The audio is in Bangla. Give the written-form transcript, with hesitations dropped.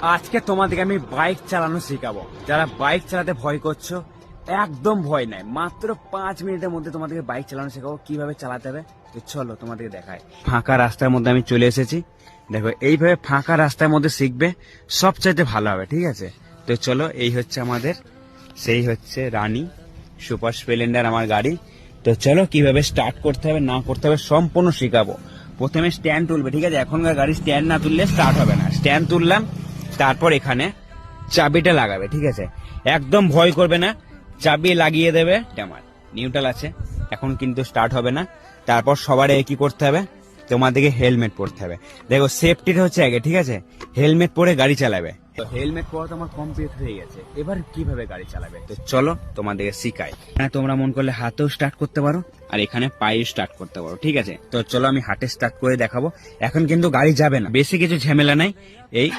আজকে তোমাদেরকে আমি বাইক চালানো শেখাবো। যারা বাইক চালাতে ভয় করছো, একদম ভয় নাই, মাত্র 5 মিনিটের মধ্যে তোমাদেরকে বাইক চালানো শেখাবো, কিভাবে চালাতে হবে। তো চলো তোমাদেরকে দেখাই। ফাঁকা রাস্তার মধ্যে আমি চলে এসেছি। দেখো, এইভাবে ফাঁকা রাস্তার মধ্যে শিখবে, সবচাইতে ভালো হবে, ঠিক আছে? তো চলো, এই হচ্ছে আমাদের, সেই হচ্ছে রানী সুপার স্প্লেন্ডার আমার গাড়ি। তো চলো, কিভাবে স্টার্ট করতে হবে না করতে হবে সম্পূর্ণ শেখাবো। প্রথমে স্ট্যান্ড তুলবে, ঠিক আছে? এখনকার গাড়ি স্ট্যান্ড না তুললে স্টার্ট হবে না। স্ট্যান্ড তুললাম, তারপর এখানে চাবিটা লাগাবে, ঠিক আছে? একদম ভয় করবে না, চাবি লাগিয়ে দেবে। আমার নিউট্রাল আছে, এখন কিন্তু স্টার্ট হবে না। তারপর সবার কি করতে হবে, তোমাদেরকে হেলমেট পরতে হবে। দেখো, সেফটিটা হচ্ছে আগে, ঠিক আছে? হেলমেট পরে গাড়ি চালাবে। তো হেলমেট পরা তো আমার কমপ্লিট হয়ে গেছে, এবার কিভাবে গাড়ি চালাবে তো চলো তোমাদেরকে শিখাই। হ্যাঁ, তোমরা মন করলে হাতেও স্টার্ট করতে পারো, আর এখানে পায়ে স্টার্ট করতে পারো, ঠিক আছে? তো চলো আমি হাতে স্টার্ট করে দেখাবো। এখন কিন্তু গাড়ি যাবে না, বেশি কিছু ঝামেলা নাই। এই